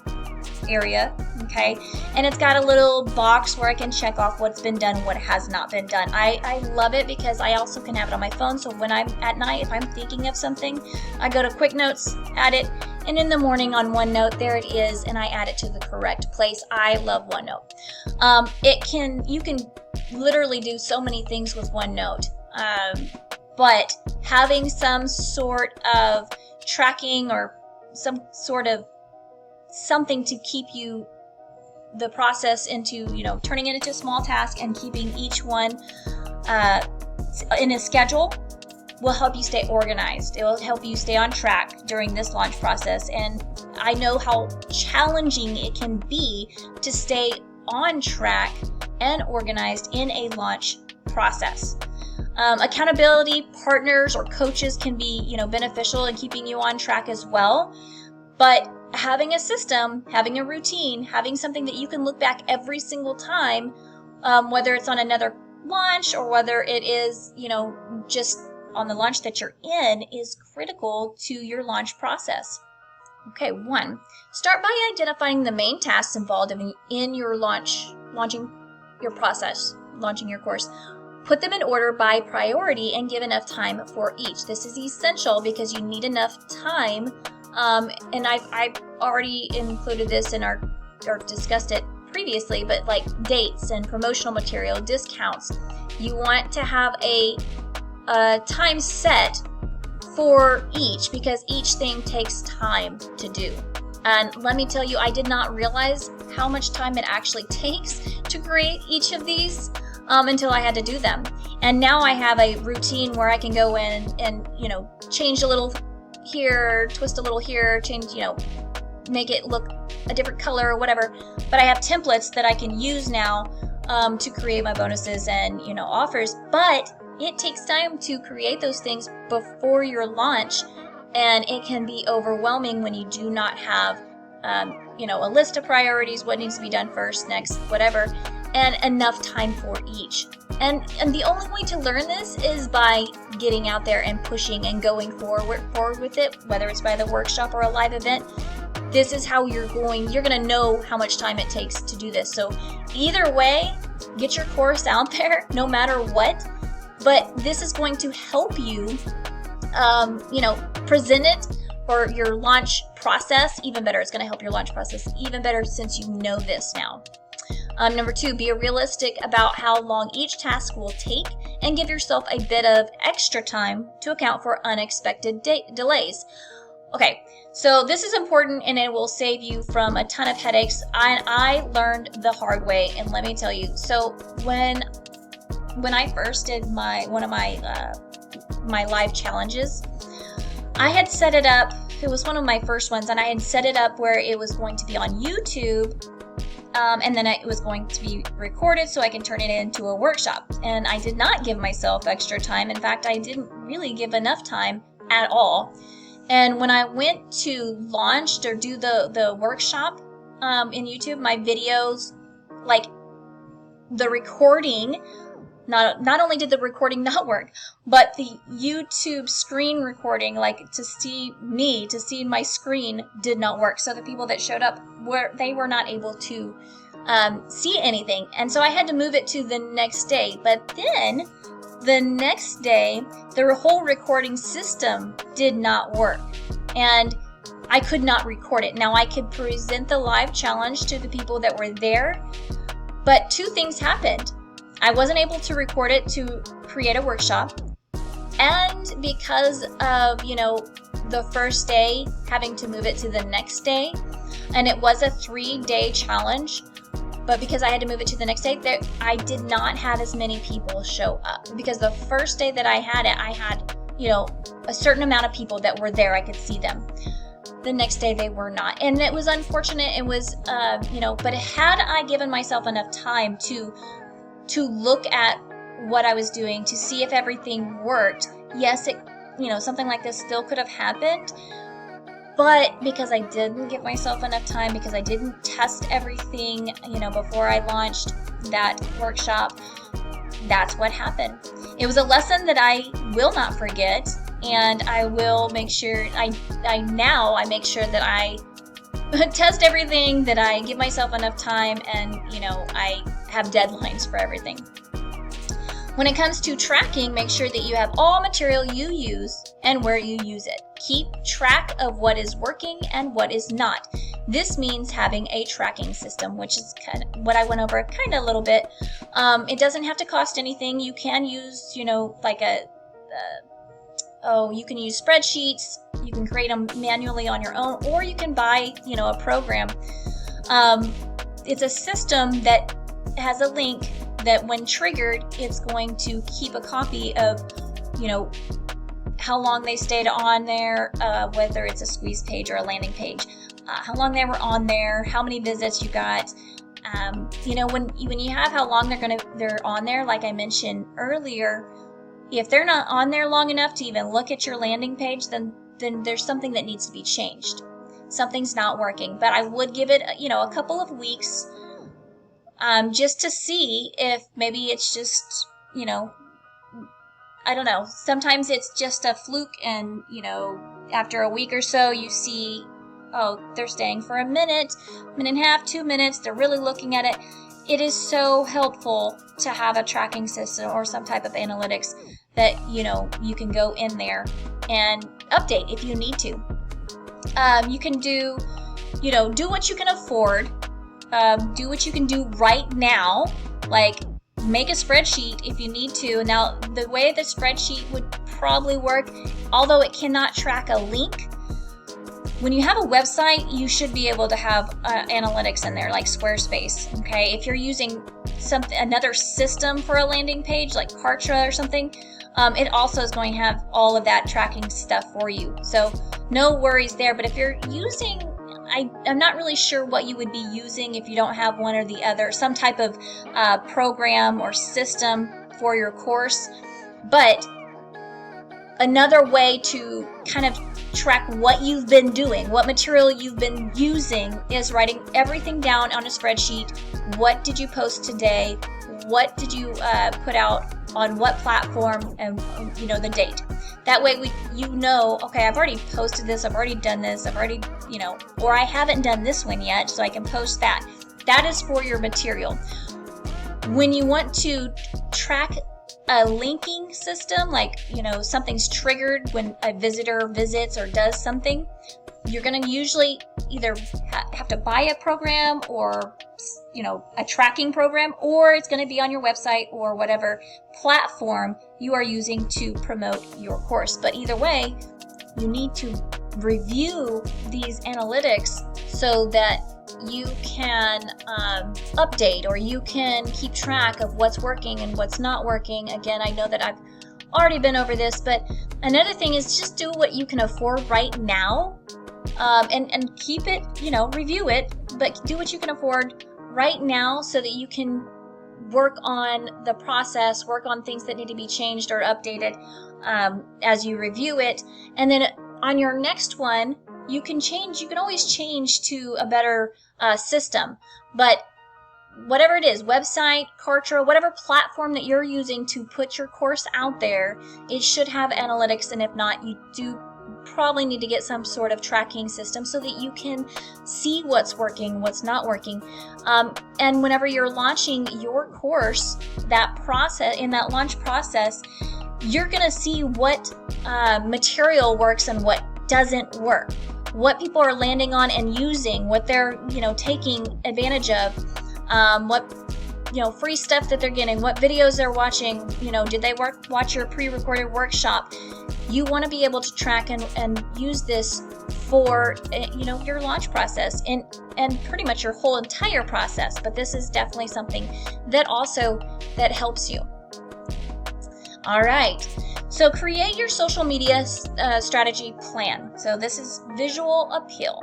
area, okay? And it's got a little box where I can check off what's been done, what has not been done. I love it because I also can have it on my phone, so when I'm at night, if I'm thinking of something, I go to Quick Notes, add it, and in the morning on OneNote, there it is, and I add it to the correct place. I love OneNote. You can literally do so many things with OneNote, but having some sort of tracking or some sort of something to keep the process into, turning it into a small task and keeping each one in a schedule will help you stay organized. It will help you stay on track during this launch process. And I know how challenging it can be to stay on track and organized in a launch process. Accountability partners or coaches can be, beneficial in keeping you on track as well. But having a system, having a routine, having something that you can look back every single time, whether it's on another launch or whether it is, just on the launch that you're in, is critical to your launch process. Okay, 1. Start by identifying the main tasks involved in your launching your process, launching your course. Put them in order by priority and give enough time for each. This is essential because you need enough time. And I've already included this in or discussed it previously, but like dates and promotional material, discounts. You want to have a time set for each because each thing takes time to do. And let me tell you, I did not realize how much time it actually takes to create each of these until I had to do them. And now I have a routine where I can go in and change a little here, twist a little here, change, make it look a different color or whatever. But I have templates that I can use now to create my bonuses and offers. But it takes time to create those things before your launch, and it can be overwhelming when you do not have a list of priorities, what needs to be done first, next, whatever, and enough time for each. And the only way to learn this is by getting out there and pushing and going forward with it, whether it's by the workshop or a live event. This is how you're going to know how much time it takes to do this. So either way, get your course out there no matter what. But this is going to help you, present it or your launch process even better. It's going to help your launch process even better since you know this now. Number 2, be realistic about how long each task will take and give yourself a bit of extra time to account for unexpected delays. Okay, so this is important and it will save you from a ton of headaches. I learned the hard way, and let me tell you. So when I first did one of my live challenges, I had set it up. It was one of my first ones, and I had set it up where it was going to be on YouTube, and then it was going to be recorded so I can turn it into a workshop. And I did not give myself extra time. In fact, I didn't really give enough time at all. And when I went to launch or do the workshop in YouTube, my videos, like the recording, not only did the recording not work, but the YouTube screen recording, like to see my screen, did not work. So the people that showed up were not able to see anything. And so I had to move it to the next day. But then the next day, the whole recording system did not work. And I could not record it. Now I could present the live challenge to the people that were there, but 2 things happened. I wasn't able to record it to create a workshop, and because of, the first day having to move it to the next day, and it was a 3-day challenge, but because I had to move it to the next day, I did not have as many people show up. Because the first day that I had it, I had, a certain amount of people that were there. I could see them. The next day they were not. And it was unfortunate. It was, but had I given myself enough time to look at what I was doing, to see if everything worked, yes, something like this still could have happened. But because I didn't give myself enough time, because I didn't test everything, before I launched that workshop, that's what happened. It was a lesson that I will not forget, and I will make sure, I make sure that I test everything, that I give myself enough time, and, I have deadlines for everything. When it comes to tracking, make sure that you have all material you use and where you use it. Keep track of what is working and what is not. This means having a tracking system, which is kind of what I went over a little bit. It doesn't have to cost anything. You can use, like you can use spreadsheets. You can create them manually on your own, or you can buy, a program. It's a system that has a link that when triggered, it's going to keep a copy of, how long they stayed on there, whether it's a squeeze page or a landing page, how long they were on there, how many visits you got. When you have how long they're on there, like I mentioned earlier, if they're not on there long enough to even look at your landing page, then there's something that needs to be changed. Something's not working. But I would give it, a couple of weeks, just to see if maybe it's just, I don't know. Sometimes it's just a fluke, and, after a week or so, you see oh, they're staying for a minute, minute and a half, 2 minutes, they're really looking at it. It is so helpful to have a tracking system or some type of analytics that, you can go in there and update if you need to. You can do what you can afford, do what you can do right now, like make a spreadsheet if you need to. Now, the way the spreadsheet would probably work, although it cannot track a link, when you have a website, you should be able to have analytics in there, like Squarespace. Okay, if you're using another system for a landing page, like Kartra or something, it also is going to have all of that tracking stuff for you. So no worries there. But if you're using, I'm not really sure what you would be using if you don't have one or the other, some type of program or system for your course. But another way to kind of track what you've been doing, what material you've been using, is writing everything down on a spreadsheet. What did you post today? What did you put out on what platform, and the date. That way okay, I've already posted this, I've already done this, I've already, or I haven't done this one yet, so I can post that. That is for your material. When you want to track a linking system, like, something's triggered when a visitor visits or does something, you're going to usually either have to buy a program or, a tracking program, or it's going to be on your website or whatever platform you are using to promote your course. But either way, you need to review these analytics so that you can update, or you can keep track of what's working and what's not working. Again, I know that I've already been over this, but another thing is just do what you can afford right now, and keep it, review it, but do what you can afford right now so that you can work on the process, work on things that need to be changed or updated as you review it. And then on your next one, you can always change to a better system. But whatever it is, website, Kartra, whatever platform that you're using to put your course out there, it should have analytics. And if not, you do probably need to get some sort of tracking system so that you can see what's working, what's not working. And whenever you're launching your course, in that launch process, you're going to see what material works and what doesn't work, what people are landing on and using, what they're, taking advantage of, what, free stuff that they're getting, what videos they're watching, did they watch your pre-recorded workshop? You want to be able to track and use this for, your launch process and pretty much your whole entire process. But this is definitely something that helps you. All right. So create your social media strategy plan. So this is visual appeal.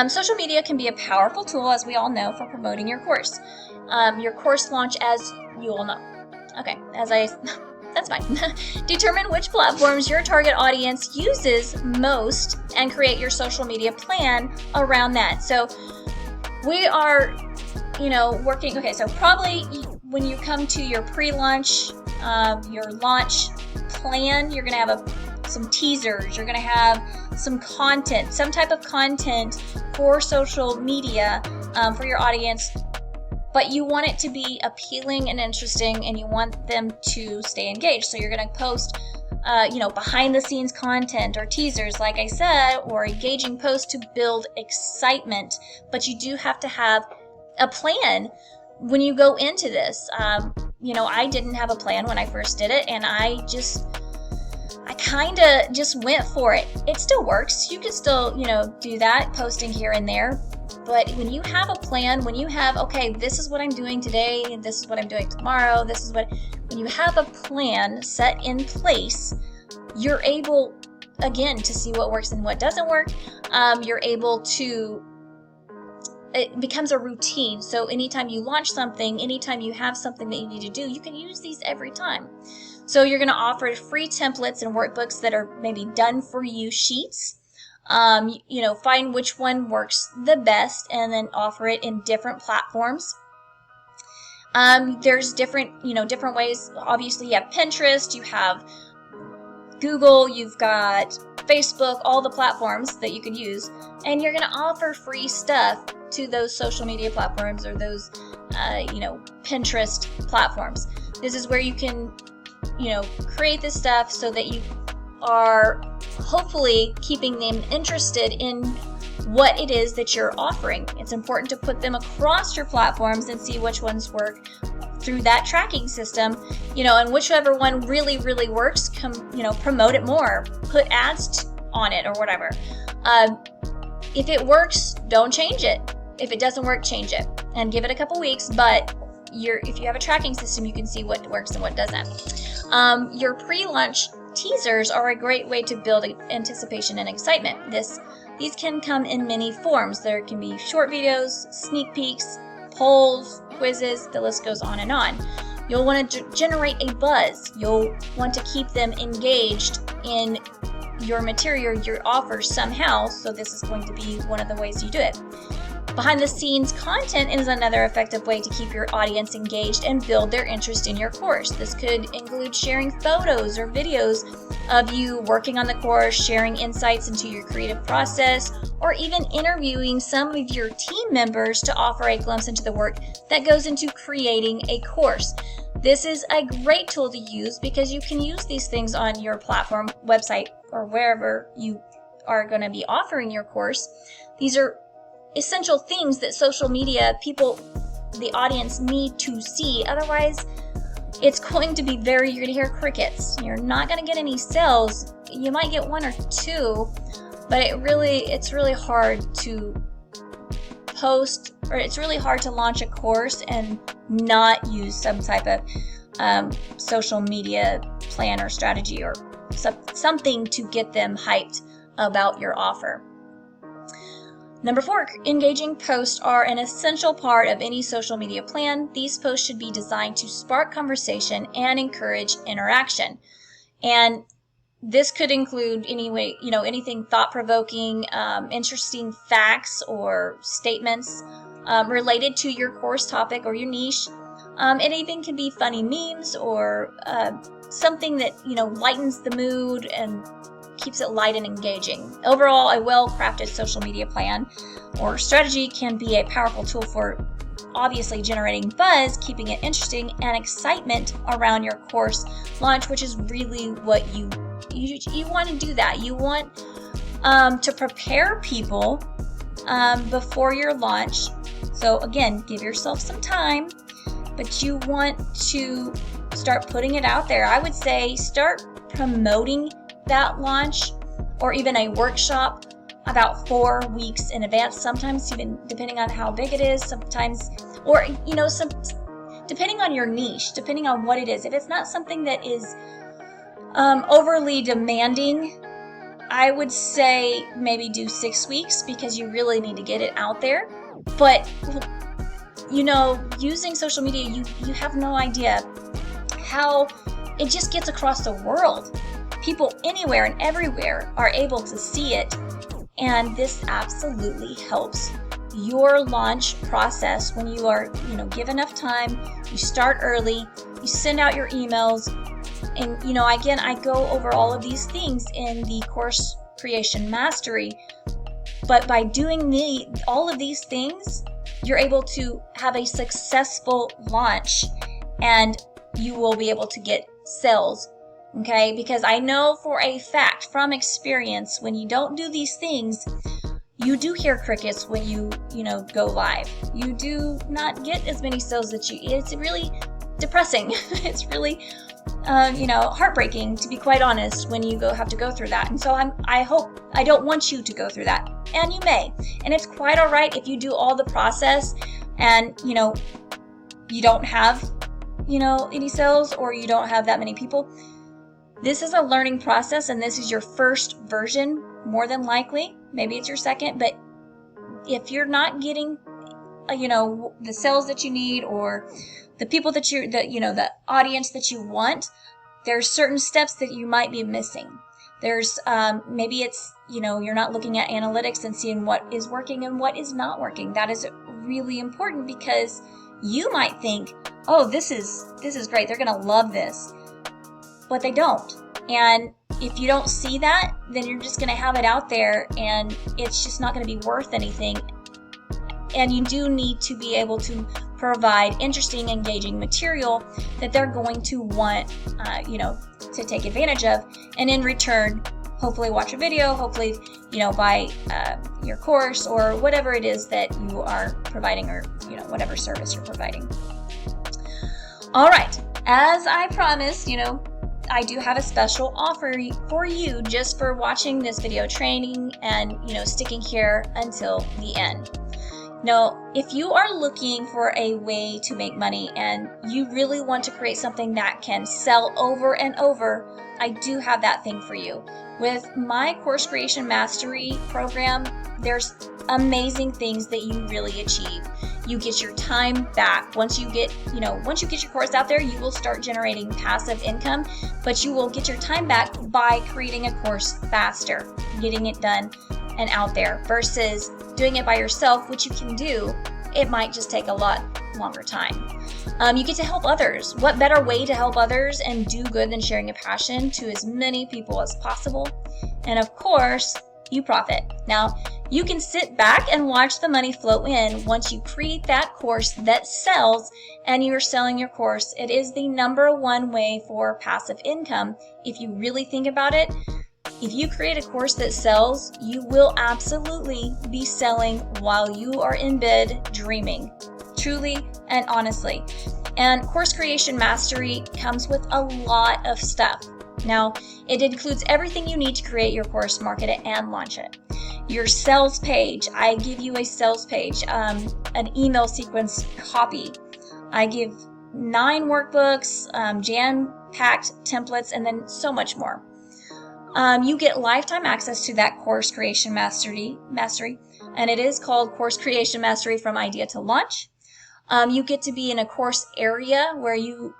Social media can be a powerful tool, as we all know, for promoting your course. Your course launch, as you all know. Okay, that's fine. Determine which platforms your target audience uses most and create your social media plan around that. So we are, working. Okay, so probably when you come to your pre-launch, your launch plan, you're going to have some teasers, you're going to have some content, some type of content for social media for your audience. But you want it to be appealing and interesting, and you want them to stay engaged. So you're going to post, behind the scenes content or teasers, like I said, or engaging posts to build excitement. But you do have to have a plan when you go into this. I didn't have a plan when I first did it, and I kind of just went for it. It still works. You can still, do that, posting here and there. But when you have a plan, when you have, okay, this is what I'm doing today, and this is what I'm doing tomorrow, when you have a plan set in place, you're able, again, to see what works and what doesn't work. You're able to, it becomes a routine. So anytime you launch something, anytime you have something that you need to do, you can use these every time. So you're going to offer free templates and workbooks that are maybe done for you sheets. Find which one works the best and then offer it in different platforms. There's different ways. Obviously, you have Pinterest, you have Google, you've got Facebook, all the platforms that you could use, and you're going to offer free stuff to those social media platforms or those, Pinterest platforms. This is where you can, create this stuff so that you are hopefully keeping them interested in what it is that you're offering. It's important to put them across your platforms and see which ones work through that tracking system, and whichever one really, really works, promote it more, put ads on it or whatever. If it works, don't change it. If it doesn't work, change it and give it a couple weeks, but if you have a tracking system, you can see what works and what doesn't. Your pre-launch teasers are a great way to build anticipation and excitement. These can come in many forms. There can be short videos, sneak peeks, polls, quizzes, the list goes on and on. You'll want to generate a buzz. You'll want to keep them engaged in your material, your offer somehow, so this is going to be one of the ways you do it. Behind the scenes content is another effective way to keep your audience engaged and build their interest in your course. This could include sharing photos or videos of you working on the course, sharing insights into your creative process, or even interviewing some of your team members to offer a glimpse into the work that goes into creating a course. This is a great tool to use because you can use these things on your platform, website, or wherever you are going to be offering your course. These are essential things that social media people, the audience, need to see. Otherwise, it's going to be you're going to hear crickets. You're not going to get any sales. You might get one or two, but it's really hard to post, or it's really hard to launch a course and not use some type of social media plan or strategy or something to get them hyped about your offer. Number 4, engaging posts are an essential part of any social media plan. These posts should be designed to spark conversation and encourage interaction. And this could include anything thought-provoking, interesting facts or statements related to your course topic or your niche. It even can be funny memes or something that lightens the mood and keeps it light and engaging. Overall, a well-crafted social media plan or strategy can be a powerful tool for obviously generating buzz, keeping it interesting, and excitement around your course launch, which is really what you want to do. That you want to prepare people before your launch. So again, give yourself some time, but you want to start putting it out there. I would say start promoting that launch or even a workshop about 4 weeks in advance, sometimes even depending on how big it is, sometimes, or depending on your niche, depending on what it is. If it's not something that is overly demanding, I would say maybe do 6 weeks because you really need to get it out there. But using social media, you have no idea how it just gets across the world. People anywhere and everywhere are able to see it, and this absolutely helps your launch process when you are, give enough time, you start early, you send out your emails, and, again, I go over all of these things in the Course Creation Mastery, but by doing all of these things, you're able to have a successful launch, and you will be able to get sales. Okay, because I know for a fact from experience, when you don't do these things, you do hear crickets when you go live. You do not get as many sales it's really depressing. It's really, heartbreaking, to be quite honest, when you have to go through that. And so I don't want you to go through that. And you may. And it's quite all right if you do all the process and, you don't have, any sales or you don't have that many people. This is a learning process, and this is your first version, more than likely. Maybe it's your second, but if you're not getting, the sales that you need or the people that the audience that you want, there's certain steps that you might be missing. There's, maybe it's, you're not looking at analytics and seeing what is working and what is not working. That is really important because you might think, oh, this is great. They're going to love this. But they don't. And if you don't see that, then you're just going to have it out there and it's just not going to be worth anything. And you do need to be able to provide interesting, engaging material that they're going to want, to take advantage of. And in return, hopefully watch a video, hopefully, buy your course or whatever it is that you are providing, or, whatever service you're providing. All right. As I promised, I do have a special offer for you just for watching this video training and, sticking here until the end. Now, if you are looking for a way to make money and you really want to create something that can sell over and over, I do have that thing for you. With my Course Creation Mastery program, there's amazing things that you really achieve. You get your time back. Once you get your course out there, you will start generating passive income, but you will get your time back by creating a course faster, getting it done and out there versus doing it by yourself, which you can do. It might just take a lot longer time. You get to help others. What better way to help others and do good than sharing a passion to as many people as possible? And of course, you profit. Now, you can sit back and watch the money flow in once you create that course that sells and you're selling your course. It is the #1 way for passive income. If you really think about it, if you create a course that sells, you will absolutely be selling while you are in bed dreaming, truly and honestly. And Course Creation Mastery comes with a lot of stuff. Now, it includes everything you need to create your course, market it, and launch it. Your sales page, I give you a sales page, an email sequence copy. I give 9 workbooks, jam-packed templates, and then so much more. You get lifetime access to that Course Creation Mastery, and it is called Course Creation Mastery from Idea to Launch. You get to be in a course area where you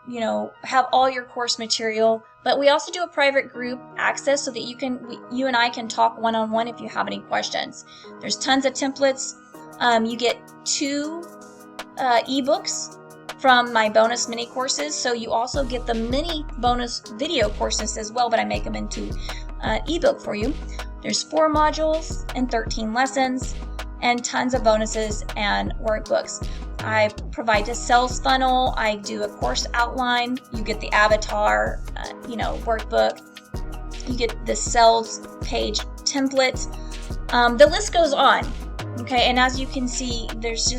have all your course material, but we also do a private group access so that you and I can talk one-on-one if you have any questions. There's tons of templates. You get 2 ebooks from my bonus mini courses. So you also get the mini bonus video courses as well, but I make them into ebook for you. There's 4 modules and 13 lessons and tons of bonuses and workbooks. I provide a sales funnel. I do a course outline. You get the avatar, workbook. You get the sales page template. The list goes on. Okay, and as you can see, there's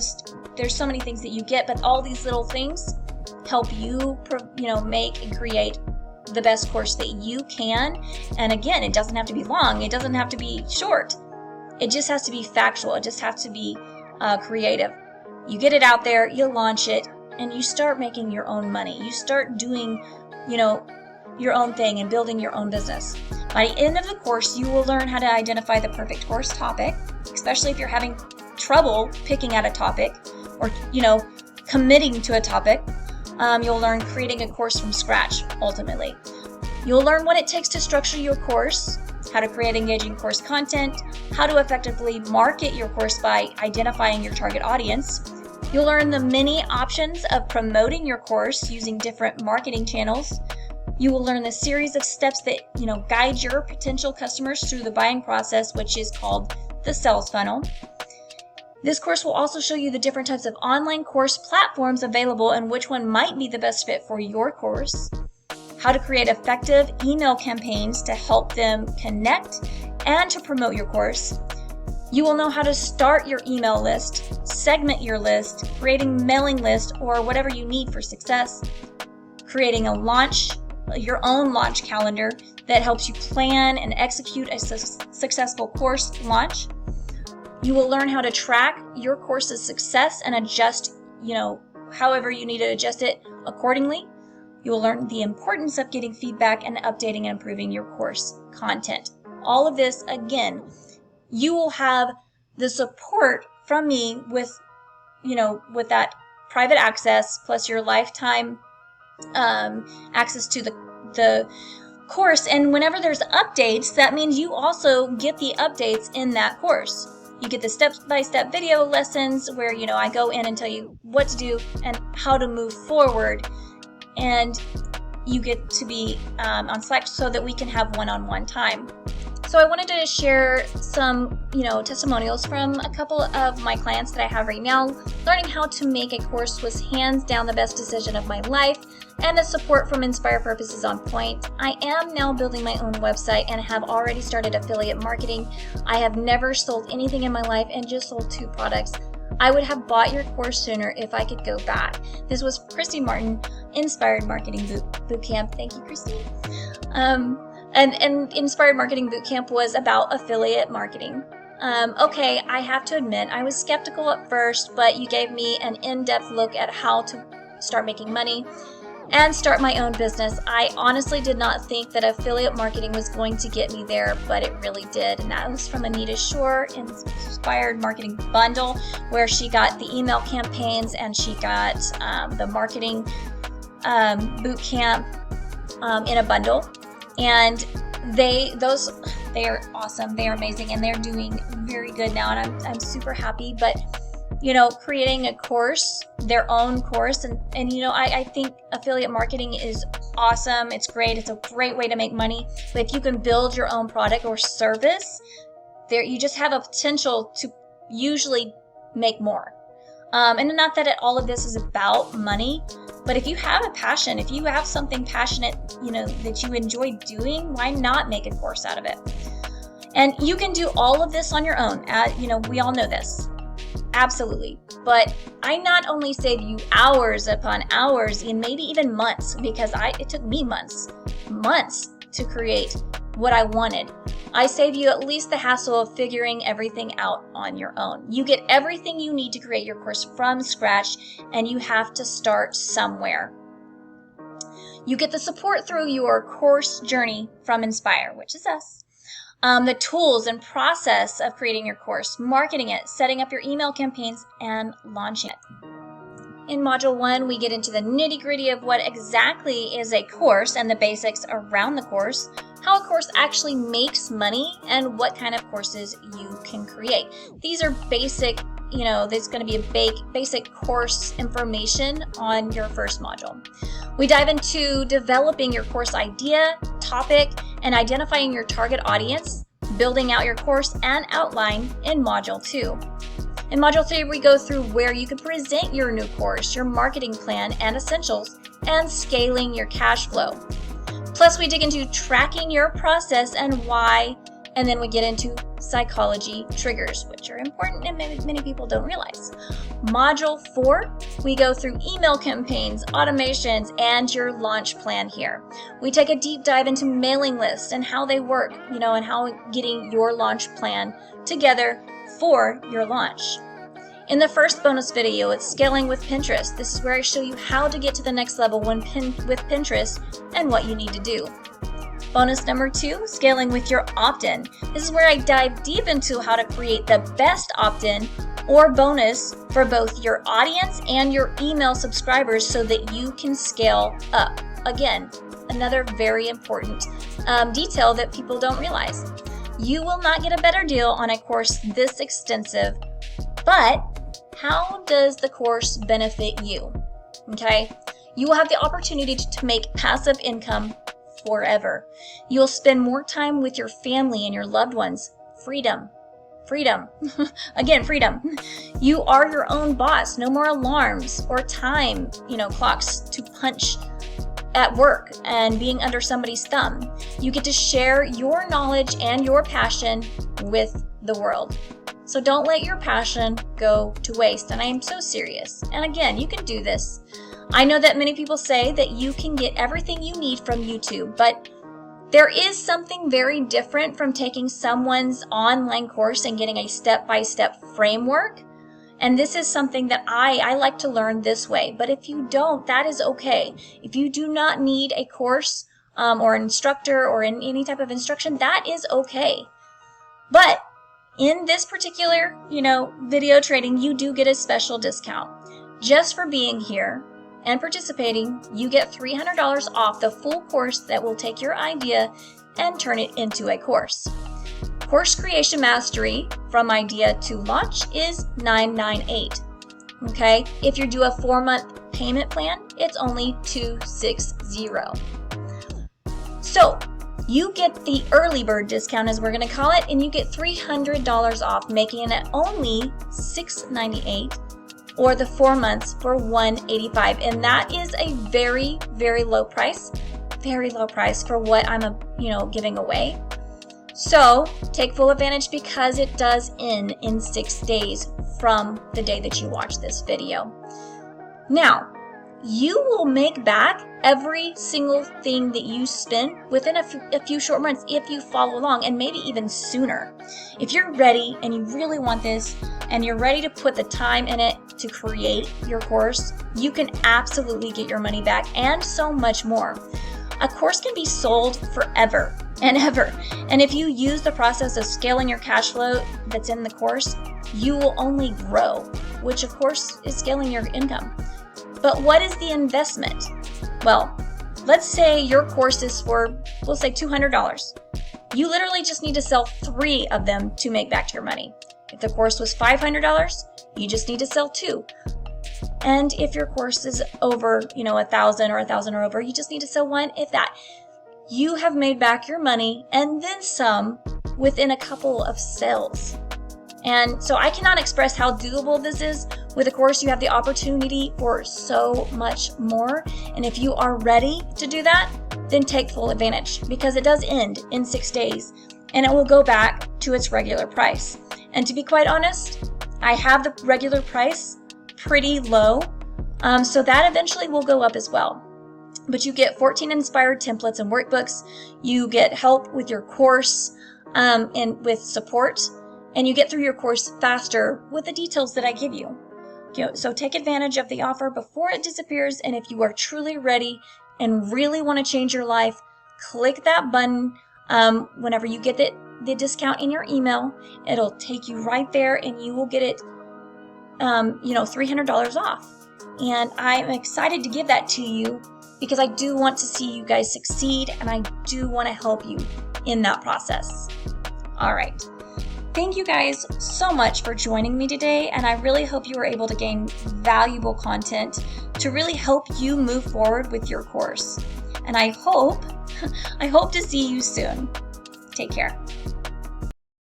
so many things that you get, but all these little things help you, make and create the best course that you can. And again, it doesn't have to be long. It doesn't have to be short. It just has to be factual. It just has to be creative. You get it out there, you launch it, and you start making your own money. You start doing, your own thing and building your own business. By the end of the course, you will learn how to identify the perfect course topic, especially if you're having trouble picking out a topic or, committing to a topic. You'll learn creating a course from scratch, ultimately. You'll learn what it takes to structure your course, how to create engaging course content, how to effectively market your course by identifying your target audience. You'll learn the many options of promoting your course using different marketing channels. You will learn the series of steps that, guide your potential customers through the buying process, which is called the sales funnel. This course will also show you the different types of online course platforms available and which one might be the best fit for your course. How to create effective email campaigns to help them connect and to promote your course. You will know how to start your email list, segment your list, creating mailing list or whatever you need for success, creating your own launch calendar that helps you plan and execute a successful course launch. You will learn how to track your course's success and adjust, however you need to adjust it accordingly. You will learn the importance of getting feedback and updating and improving your course content. All of this, again, you will have the support from me with that private access plus your lifetime access to the course. And whenever there's updates, that means you also get the updates in that course. You get the step-by-step video lessons where, I go in and tell you what to do and how to move forward. And you get to be on Slack so that we can have one-on-one time. So I wanted to share some, testimonials from a couple of my clients that I have right now. Learning how to make a course was hands down the best decision of my life, and the support from Inspire Purpose is on point. I am now building my own website and have already started affiliate marketing. I have never sold anything in my life and just sold 2 products. I would have bought your course sooner if I could go back. This was Christy Martin, Inspired Marketing Bootcamp. Thank you, Christy. And Inspired Marketing Bootcamp was about affiliate marketing. Okay, I have to admit, I was skeptical at first, but you gave me an in-depth look at how to start making money and start my own business. I honestly did not think that affiliate marketing was going to get me there, but it really did. And that was from Anita Shore, Inspired Marketing Bundle, where she got the email campaigns and she got the marketing boot camp in a bundle. And they are awesome. They are amazing, and they're doing very good now, and I'm super happy. But creating a course, their own course, and I think affiliate marketing is awesome. It's great. It's a great way to make money. But if you can build your own product or service, you just have a potential to usually make more. And not that all of this is about money, but if you have a passion, if you have something passionate, that you enjoy doing, why not make a course out of it? And you can do all of this on your own. We all know this. Absolutely. But I not only save you hours upon hours and maybe even months, because it took me months to create what I wanted. I save you at least the hassle of figuring everything out on your own. You get everything you need to create your course from scratch, and you have to start somewhere. You get the support through your course journey from Inspire, which is us. The tools and process of creating your course, marketing it, setting up your email campaigns, and launching it. In Module 1, we get into the nitty-gritty of what exactly is a course and the basics around the course, how a course actually makes money, and what kind of courses you can create. These are basic, there's going to be a basic course information on your first module. We dive into developing your course idea, topic, and identifying your target audience, building out your course and outline in Module 2. In Module 3, we go through where you can present your new course, your marketing plan and essentials, and scaling your cash flow. Plus, we dig into tracking your process and why, and then we get into psychology triggers, which are important and many people don't realize. Module 4, we go through email campaigns, automations, and your launch plan here. We take a deep dive into mailing lists and how they work, and how getting your launch plan together for your launch. In the first bonus video, it's scaling with Pinterest. This is where I show you how to get to the next level with Pinterest and what you need to do. Bonus number 2, scaling with your opt-in. This is where I dive deep into how to create the best opt-in or bonus for both your audience and your email subscribers so that you can scale up. Again, another very important detail that people don't realize. You will not get a better deal on a course this extensive, but how does the course benefit you? Okay, you will have the opportunity to make passive income forever. You'll spend more time with your family and your loved ones. Freedom. Again, freedom. You are your own boss. No more alarms or time, clocks to punch at work and being under somebody's thumb. You get to share your knowledge and your passion with the world. So don't let your passion go to waste. And I am so serious. And again, you can do this. I know that many people say that you can get everything you need from YouTube, but there is something very different from taking someone's online course and getting a step-by-step framework. And this is something that I like to learn this way. But if you don't, that is okay. If you do not need a course or an instructor or any type of instruction, that is okay. But in this particular, video training, you do get a special discount. Just for being here and participating, you get $300 off the full course that will take your idea and turn it into a course. Course Creation Mastery from idea to launch is $998. Okay, if you do a 4-month payment plan, it's only $260. So you get the early bird discount, as we're going to call it, and you get $300 off, making it only $698, or the 4 months for $185. And that is a very, very low price for what I'm giving away. So take full advantage, because it does end in 6 days from the day that you watch this video. Now, you will make back every single thing that you spend within a few short months if you follow along, and maybe even sooner. If you're ready and you really want this and you're ready to put the time in it to create your course, you can absolutely get your money back and so much more. A course can be sold forever and ever. And if you use the process of scaling your cash flow that's in the course, you will only grow, which of course is scaling your income. But what is the investment? Well, let's say your course is for, we'll say $200. You literally just need to sell 3 of them to make back your money. If the course was $500, you just need to sell 2. And if your course is over, 1,000 or 1,000 or over, you just need to sell 1, if that. You have made back your money and then some within a couple of sales. And so I cannot express how doable this is. With a course, you have the opportunity for so much more. And if you are ready to do that, then take full advantage, because it does end in 6 days and it will go back to its regular price. And to be quite honest, I have the regular price pretty low, so that eventually will go up as well. But you get 14 inspired templates and workbooks. You get help with your course and with support. And you get through your course faster with the details that I give you. So take advantage of the offer before it disappears. And if you are truly ready and really want to change your life, click that button whenever you get the discount in your email. It'll take you right there and you will get it, $300 off. And I'm excited to give that to you, because I do want to see you guys succeed, and I do want to help you in that process. All right. Thank you guys so much for joining me today, and I really hope you were able to gain valuable content to really help you move forward with your course. And I hope to see you soon. Take care.